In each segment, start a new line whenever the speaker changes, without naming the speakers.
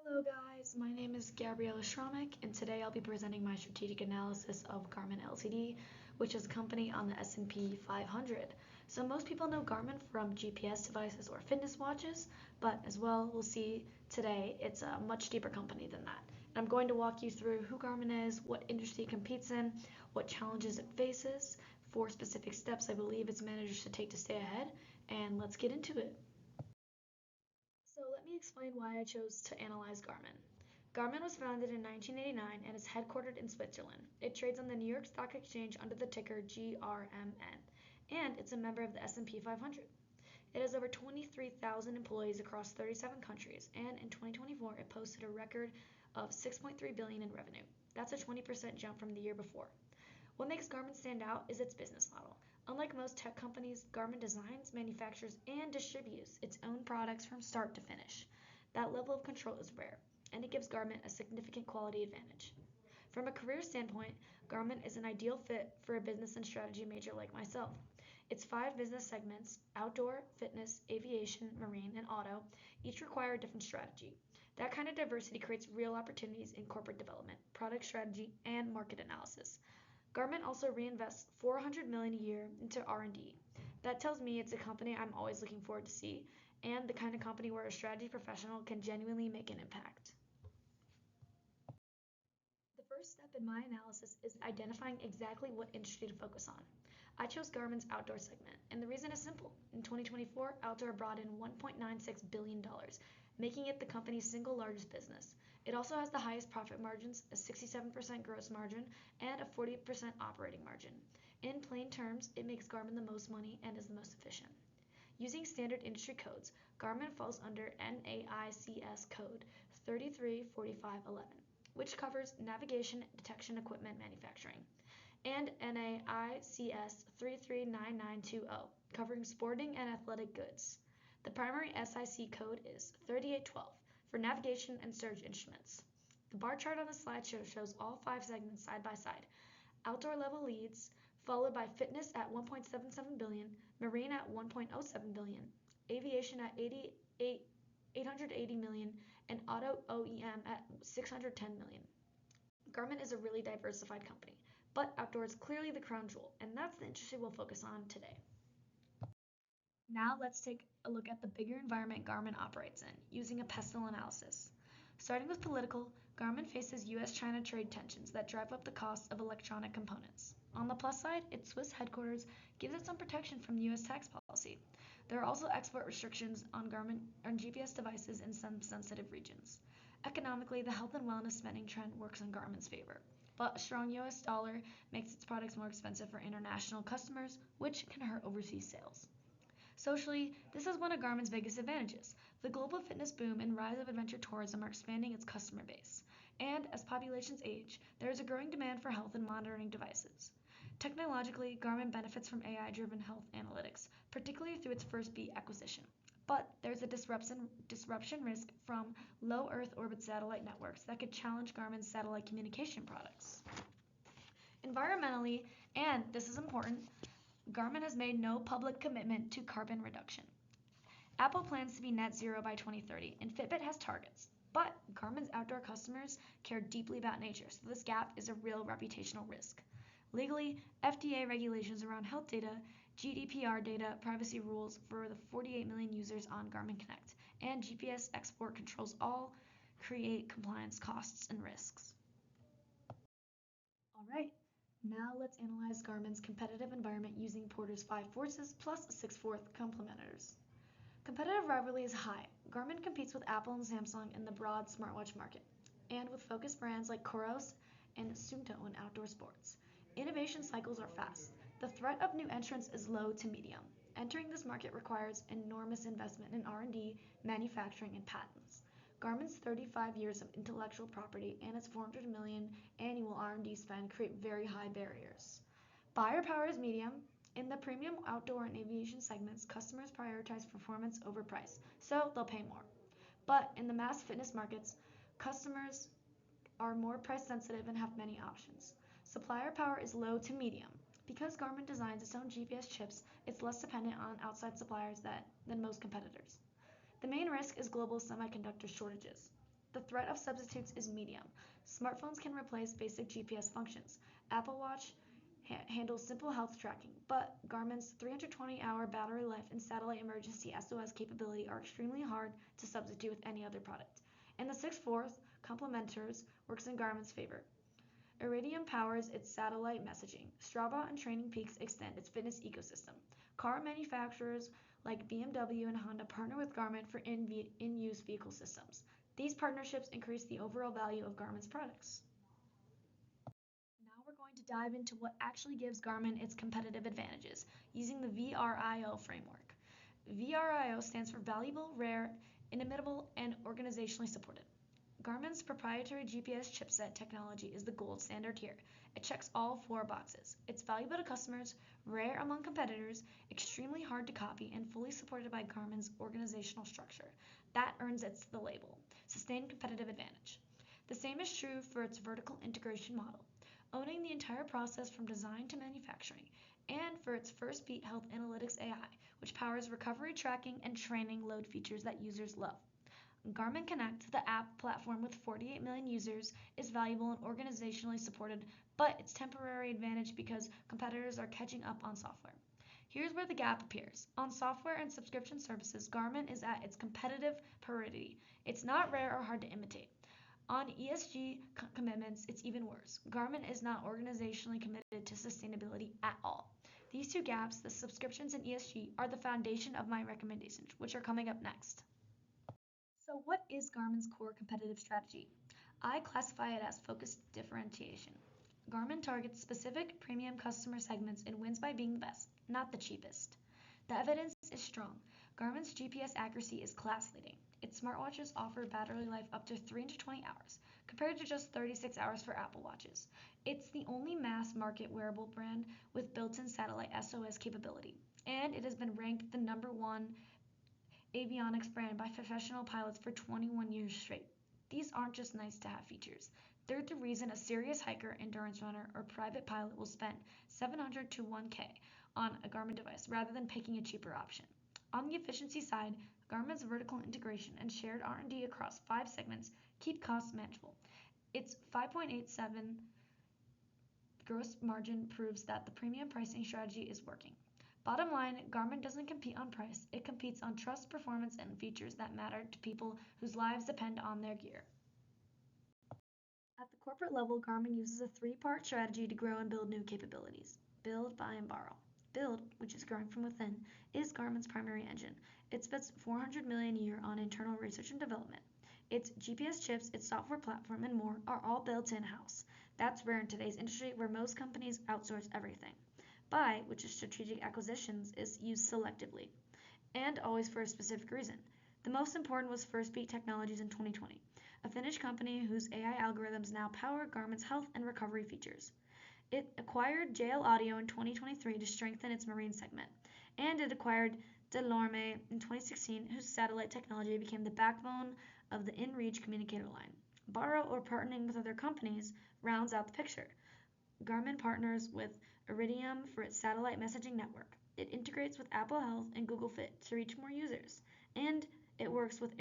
Hello guys, my name is Gabriella Schromick, and today I'll be presenting my strategic analysis of Garmin Ltd, which is a company on the S&P 500. So most people know Garmin from GPS devices or fitness watches, but as well we'll see today it's a much deeper company than that. And I'm going to walk you through who Garmin is, what industry it competes in, what challenges it faces, 4 specific steps I believe it's managed to take to stay ahead, and let's get into it. So let me explain why I chose to analyze Garmin. Garmin was founded in 1989 and is headquartered in Switzerland. It trades on the New York Stock Exchange under the ticker GRMN, and it's a member of the S&P 500. It has over 23,000 employees across 37 countries, and in 2024 it posted a record of 6.3 billion in revenue. That's a 20% jump from the year before. What makes Garmin stand out is its business model. Unlike most tech companies, Garmin designs, manufactures, and distributes its own products from start to finish. That level of control is rare, and it gives Garmin a significant quality advantage. From a career standpoint, Garmin is an ideal fit for a business and strategy major like myself. Its 5 business segments, outdoor, fitness, aviation, marine, and auto, each require a different strategy. That kind of diversity creates real opportunities in corporate development, product strategy, and market analysis. Garmin also reinvests 400 million a year into R&D. That tells me it's a company I'm always looking forward to see, and the kind of company where a strategy professional can genuinely make an impact. The first step in my analysis is identifying exactly what industry to focus on. I chose Garmin's outdoor segment, and the reason is simple. In 2024, outdoor brought in $1.96 billion, making it the company's single largest business. It also has the highest profit margins, a 67% gross margin, and a 40% operating margin. In plain terms, it makes Garmin the most money and is the most efficient. Using standard industry codes, Garmin falls under NAICS code 334511, which covers navigation detection equipment manufacturing, and NAICS 339920, covering sporting and athletic goods. The primary SIC code is 3812 for navigation and search instruments. The bar chart on the slideshow shows all 5 segments side by side. Outdoor level leads, followed by fitness at 1.77 billion, marine at 1.07 billion, aviation at 880 million, and auto OEM at 610 million. Garmin is a really diversified company, but outdoor is clearly the crown jewel, and that's the industry we'll focus on today. Now let's take a look at the bigger environment Garmin operates in, using a pestle analysis. Starting with political, Garmin faces US-China trade tensions that drive up the cost of electronic components. On the plus side, its Swiss headquarters gives it some protection from US tax policy. There are also export restrictions on GPS devices in some sensitive regions. Economically, the health and wellness spending trend works in Garmin's favor, but a strong US dollar makes its products more expensive for international customers, which can hurt overseas sales. Socially, this is one of Garmin's biggest advantages. The global fitness boom and rise of adventure tourism are expanding its customer base. And as populations age, there is a growing demand for health and monitoring devices. Technologically, Garmin benefits from AI-driven health analytics, particularly through its First Beat acquisition. But there's a disruption risk from low Earth orbit satellite networks that could challenge Garmin's satellite communication products. Environmentally, and this is important, Garmin has made no public commitment to carbon reduction. Apple plans to be net zero by 2030, and Fitbit has targets. But Garmin's outdoor customers care deeply about nature, so this gap is a real reputational risk. Legally, FDA regulations around health data, GDPR data, privacy rules for the 48 million users on Garmin Connect, and GPS export controls all create compliance costs and risks. All right. Now let's analyze Garmin's competitive environment using Porter's 5 forces plus 6 fourth complementars. Competitive rivalry is high. Garmin competes with Apple and Samsung in the broad smartwatch market, and with focused brands like Coros and Suunto in outdoor sports. Innovation cycles are fast. The threat of new entrants is low to medium. Entering this market requires enormous investment in R&D, manufacturing, and patents. Garmin's 35 years of intellectual property and its 400 million annual R&D spend create very high barriers. Buyer power is medium. In the premium outdoor and aviation segments, customers prioritize performance over price, so they'll pay more. But in the mass fitness markets, customers are more price sensitive and have many options. Supplier power is low to medium. Because Garmin designs its own GPS chips, it's less dependent on outside suppliers than most competitors. The main risk is global semiconductor shortages. The threat of substitutes is medium. Smartphones can replace basic GPS functions. Apple Watch handles simple health tracking, but Garmin's 320-hour battery life and satellite emergency SOS capability are extremely hard to substitute with any other product. And the 6/4 complementers works in Garmin's favor. Iridium powers its satellite messaging. Strava and Training Peaks extend its fitness ecosystem. Car manufacturers like BMW and Honda partner with Garmin for in-use vehicle systems. These partnerships increase the overall value of Garmin's products. Now we're going to dive into what actually gives Garmin its competitive advantages using the VRIO framework. VRIO stands for Valuable, Rare, Inimitable, and Organizationally Supported. Garmin's proprietary GPS chipset technology is the gold standard here. It checks all 4 boxes. It's valuable to customers, rare among competitors, extremely hard to copy, and fully supported by Garmin's organizational structure. That earns it the label, Sustained Competitive Advantage. The same is true for its vertical integration model, owning the entire process from design to manufacturing, and for its FirstBeat Health Analytics AI, which powers recovery tracking and training load features that users love. Garmin Connect, the app platform with 48 million users, is valuable and organizationally supported, but it's temporary advantage because competitors are catching up on software. Here's where the gap appears. On software and subscription services, Garmin is at its competitive parity. It's not rare or hard to imitate. On ESG commitments, it's even worse. Garmin is not organizationally committed to sustainability at all. These 2 gaps, the subscriptions and ESG, are the foundation of my recommendations, which are coming up next. So what is Garmin's core competitive strategy? I classify it as focused differentiation. Garmin targets specific premium customer segments and wins by being the best, not the cheapest. The evidence is strong. Garmin's GPS accuracy is class-leading. Its smartwatches offer battery life up to 320 hours, compared to just 36 hours for Apple Watches. It's the only mass-market wearable brand with built-in satellite SOS capability, and it has been ranked the #1 avionics brand by professional pilots for 21 years straight. These aren't just nice-to-have features. They're the reason a serious hiker, endurance runner, or private pilot will spend $700 to $1,000 on a Garmin device rather than picking a cheaper option. On the efficiency side, Garmin's vertical integration and shared R&D across 5 segments keep costs manageable. Its 5.87 gross margin proves that the premium pricing strategy is working. Bottom line, Garmin doesn't compete on price, it competes on trust, performance, and features that matter to people whose lives depend on their gear. At the corporate level, Garmin uses a 3-part strategy to grow and build new capabilities. Build, buy, and borrow. Build, which is growing from within, is Garmin's primary engine. It spends $400 million a year on internal research and development. Its GPS chips, its software platform, and more are all built in-house. That's rare in today's industry where most companies outsource everything. Buy, which is strategic acquisitions, is used selectively, and always for a specific reason. The most important was FirstBeat Technologies in 2020, a Finnish company whose AI algorithms now power Garmin's health and recovery features. It acquired JL Audio in 2023 to strengthen its marine segment, and it acquired Delorme in 2016, whose satellite technology became the backbone of the InReach communicator line. Borrow or partnering with other companies rounds out the picture. Garmin partners with Iridium for its satellite messaging network. It integrates with Apple Health and Google Fit to reach more users. And it works with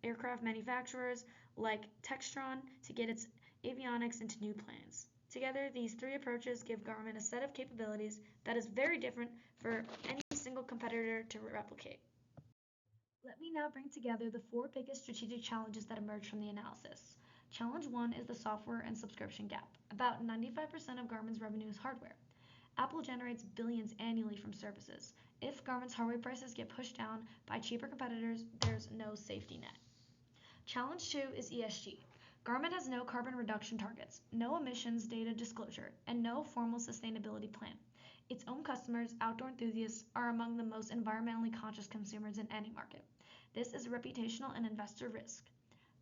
aircraft manufacturers like Textron to get its avionics into new planes. Together, these 3 approaches give Garmin a set of capabilities that is very different for any single competitor to replicate. Let me now bring together the 4 biggest strategic challenges that emerge from the analysis. Challenge 1 is the software and subscription gap. About 95% of Garmin's revenue is hardware. Apple generates billions annually from services. If Garmin's hardware prices get pushed down by cheaper competitors, there's no safety net. Challenge 2 is ESG. Garmin has no carbon reduction targets, no emissions data disclosure, and no formal sustainability plan. Its own customers, outdoor enthusiasts, are among the most environmentally conscious consumers in any market. This is a reputational and investor risk.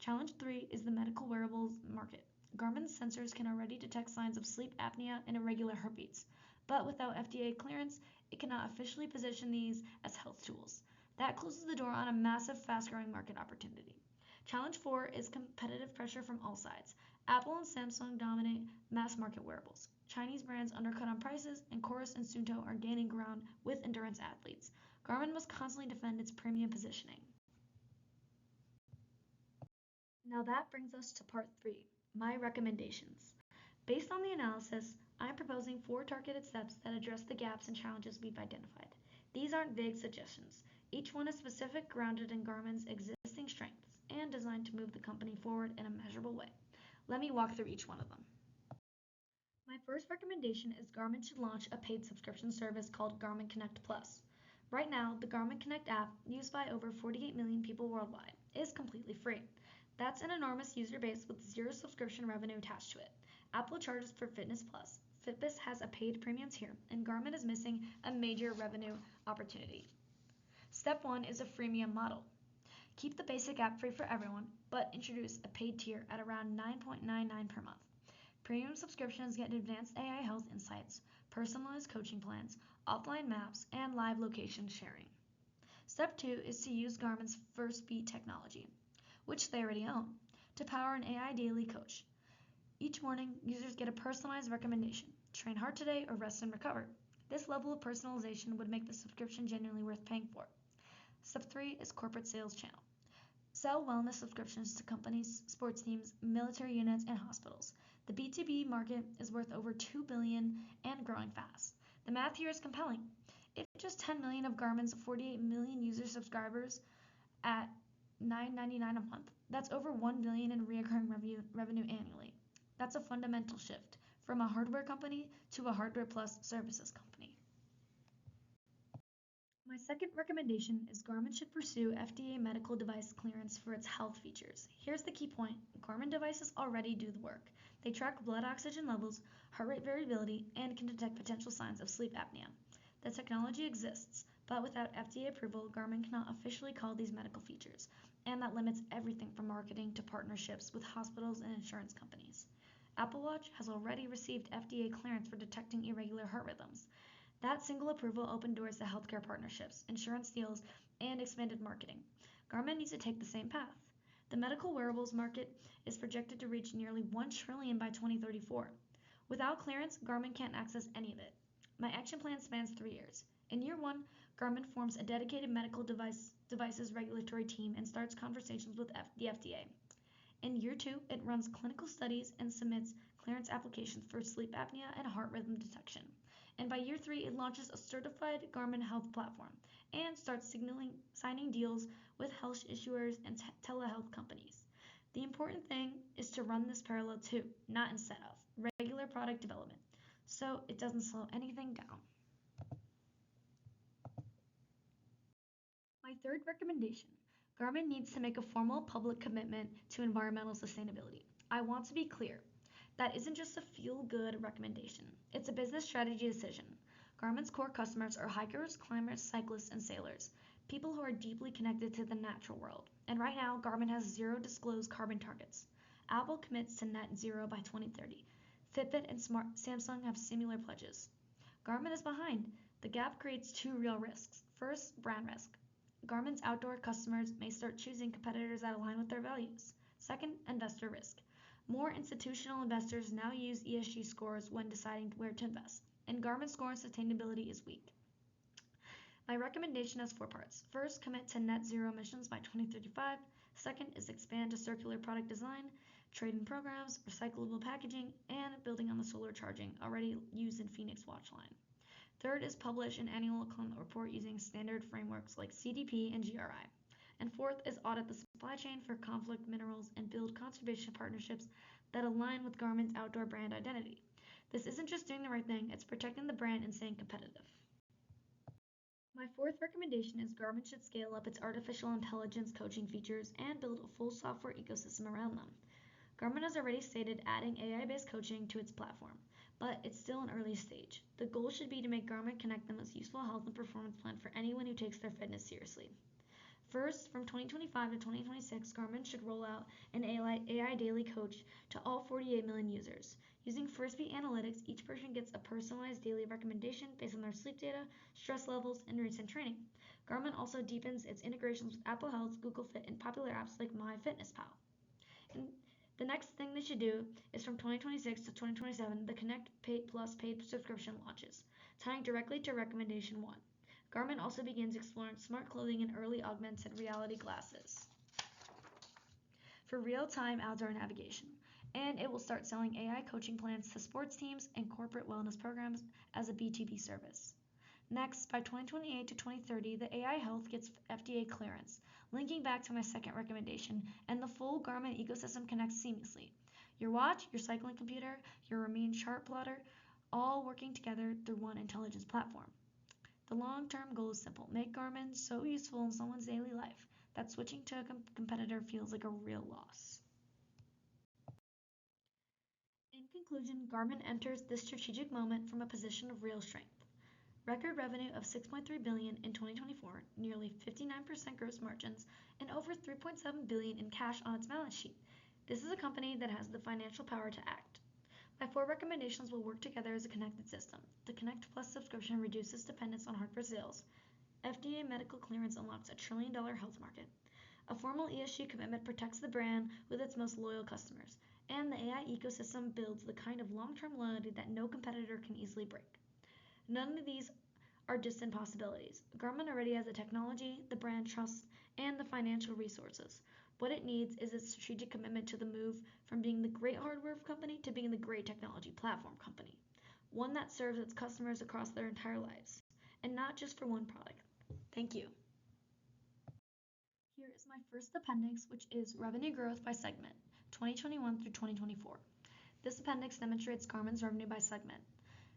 Challenge 3 is the medical wearables market. Garmin's sensors can already detect signs of sleep apnea and irregular heartbeats, but without FDA clearance, it cannot officially position these as health tools. That closes the door on a massive, fast-growing market opportunity. Challenge 4 is competitive pressure from all sides. Apple and Samsung dominate mass market wearables. Chinese brands undercut on prices, and Chorus and Suunto are gaining ground with endurance athletes. Garmin must constantly defend its premium positioning. Now that brings us to part 3, my recommendations. Based on the analysis, I'm proposing 4 targeted steps that address the gaps and challenges we've identified. These aren't vague suggestions. Each one is specific, grounded in Garmin's existing strengths, and designed to move the company forward in a measurable way. Let me walk through each one of them. My first recommendation is Garmin should launch a paid subscription service called Garmin Connect Plus. Right now, the Garmin Connect app, used by over 48 million people worldwide, is completely free. That's an enormous user base with zero subscription revenue attached to it. Apple charges for Fitness Plus. Fitbit has a paid premium tier, and Garmin is missing a major revenue opportunity. Step 1 is a freemium model. Keep the basic app free for everyone, but introduce a paid tier at around $9.99 per month. Premium subscriptions get advanced AI health insights, personalized coaching plans, offline maps, and live location sharing. Step 2 is to use Garmin's First Beat technology, which they already own, to power an AI daily coach. Each morning, users get a personalized recommendation: train hard today or rest and recover. This level of personalization would make the subscription genuinely worth paying for. Step 3 is corporate sales channel. Sell wellness subscriptions to companies, sports teams, military units, and hospitals. The B2B market is worth over $2 billion and growing fast. The math here is compelling. If just 10 million of Garmin's 48 million user subscribers at $9.99 a month, that's over $1 billion in recurring revenue annually. That's a fundamental shift from a hardware company to a hardware plus services company. My second recommendation is Garmin should pursue FDA medical device clearance for its health features. Here's the key point: Garmin devices already do the work. They track blood oxygen levels, heart rate variability, and can detect potential signs of sleep apnea. The technology exists, but without FDA approval, Garmin cannot officially call these medical features, and that limits everything from marketing to partnerships with hospitals and insurance companies. Apple Watch has already received FDA clearance for detecting irregular heart rhythms. That single approval opened doors to healthcare partnerships, insurance deals, and expanded marketing. Garmin needs to take the same path. The medical wearables market is projected to reach nearly $1 trillion by 2034. Without clearance, Garmin can't access any of it. My action plan spans 3 years. In year 1, Garmin forms a dedicated medical devices regulatory team and starts conversations with the FDA. In year 2, it runs clinical studies and submits clearance applications for sleep apnea and heart rhythm detection. And by year 3, it launches a certified Garmin health platform and starts signing deals with health issuers and telehealth companies. The important thing is to run this parallel to, not instead of, regular product development, so it doesn't slow anything down. My third recommendation: Garmin needs to make a formal public commitment to environmental sustainability. I want to be clear. That isn't just a feel-good recommendation. It's a business strategy decision. Garmin's core customers are hikers, climbers, cyclists, and sailors, people who are deeply connected to the natural world. And right now, Garmin has 0 disclosed carbon targets. Apple commits to net zero by 2030. Fitbit and Samsung have similar pledges. Garmin is behind. The gap creates 2 real risks. First, brand risk. Garmin's outdoor customers may start choosing competitors that align with their values. Second, investor risk. More institutional investors now use ESG scores when deciding where to invest, and Garmin's score on sustainability is weak. My recommendation has 4 parts. First, commit to net zero emissions by 2035. Second is expand to circular product design, trade-in programs, recyclable packaging, and building on the solar charging already used in Phoenix watch line. Third is publish an annual climate report using standard frameworks like CDP and GRI. And fourth is audit the supply chain for conflict minerals and build conservation partnerships that align with Garmin's outdoor brand identity. This isn't just doing the right thing, it's protecting the brand and staying competitive. My fourth recommendation is Garmin should scale up its artificial intelligence coaching features and build a full software ecosystem around them. Garmin has already stated adding AI-based coaching to its platform, but it's still an early stage. The goal should be to make Garmin Connect the most useful health and performance plan for anyone who takes their fitness seriously. First, from 2025 to 2026, Garmin should roll out an AI daily coach to all 48 million users. Using FirstBeat analytics, each person gets a personalized daily recommendation based on their sleep data, stress levels, and recent training. Garmin also deepens its integrations with Apple Health, Google Fit, and popular apps like MyFitnessPal. And the next thing they should do is from 2026 to 2027, the Connect Plus paid subscription launches, tying directly to recommendation 1. Garmin also begins exploring smart clothing and early augmented reality glasses. for real-time outdoor navigation, and it will start selling AI coaching plans to sports teams and corporate wellness programs as a B2B service. Next, by 2028 to 2030, the AI Health gets FDA clearance, linking back to my second recommendation, and the full Garmin ecosystem connects seamlessly. Your watch, your cycling computer, your Garmin chart plotter, all working together through one intelligence platform. The long-term goal is simple: make Garmin so useful in someone's daily life that switching to a competitor feels like a real loss. In conclusion, Garmin enters this strategic moment from a position of real strength. Record revenue of $6.3 billion in 2024, nearly 59% gross margins, and over $3.7 billion in cash on its balance sheet. This is a company that has the financial power to act. My 4 recommendations will work together as a connected system. The Connect Plus subscription reduces dependence on hardware sales. FDA medical clearance unlocks a $1 trillion health market. A formal ESG commitment protects the brand with its most loyal customers. And the AI ecosystem builds the kind of long-term loyalty that no competitor can easily break. None of these are distant possibilities. Garmin already has the technology, the brand trust, and the financial resources. What it needs is a strategic commitment to the move from being the great hardware company to being the great technology platform company, one that serves its customers across their entire lives, and not just for one product. Thank you. Here is my first appendix, which is revenue growth by segment, 2021 through 2024. This appendix demonstrates Garmin's revenue by segment.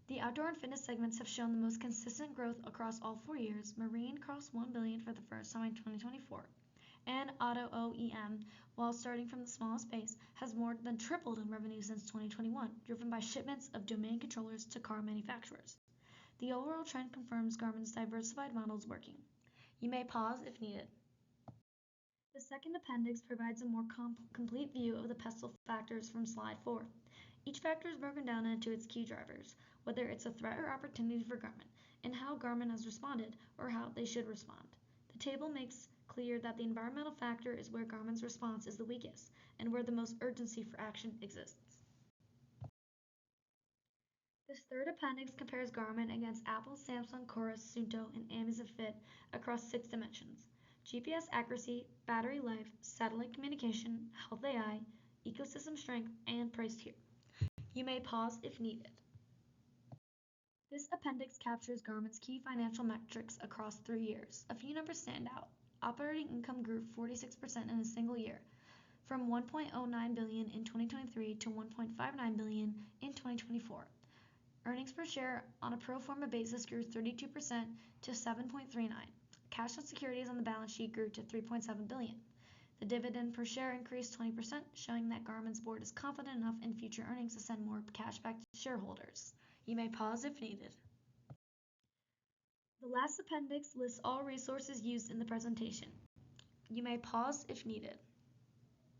The outdoor and fitness segments have shown the most consistent growth across all 4 years. Marine crossed $1 billion for the first time in 2024. And auto OEM, while starting from the smallest base, has more than tripled in revenue since 2021, driven by shipments of domain controllers to car manufacturers. The overall trend confirms Garmin's diversified model is working. You may pause if needed. The second appendix provides a more complete view of the pestle factors from slide 4. Each factor is broken down into its key drivers, whether it's a threat or opportunity for Garmin, and how Garmin has responded or how they should respond. The table makes clear that the environmental factor is where Garmin's response is the weakest and where the most urgency for action exists. This third appendix compares Garmin against Apple, Samsung, Chorus, Suunto, and Amazfit Fit across 6 dimensions: GPS accuracy, battery life, satellite communication, health AI, ecosystem strength, and price tier. You may pause if needed. This appendix captures Garmin's key financial metrics across 3 years. A few numbers stand out. Operating income grew 46% in a single year, from $1.09 billion in 2023 to $1.59 billion in 2024. Earnings per share on a pro forma basis grew 32% to $7.39. Cash and securities on the balance sheet grew to $3.7 billion. The dividend per share increased 20%, showing that Garmin's board is confident enough in future earnings to send more cash back to shareholders. You may pause if needed. The last appendix lists all resources used in the presentation. You may pause if needed.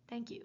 Thank you.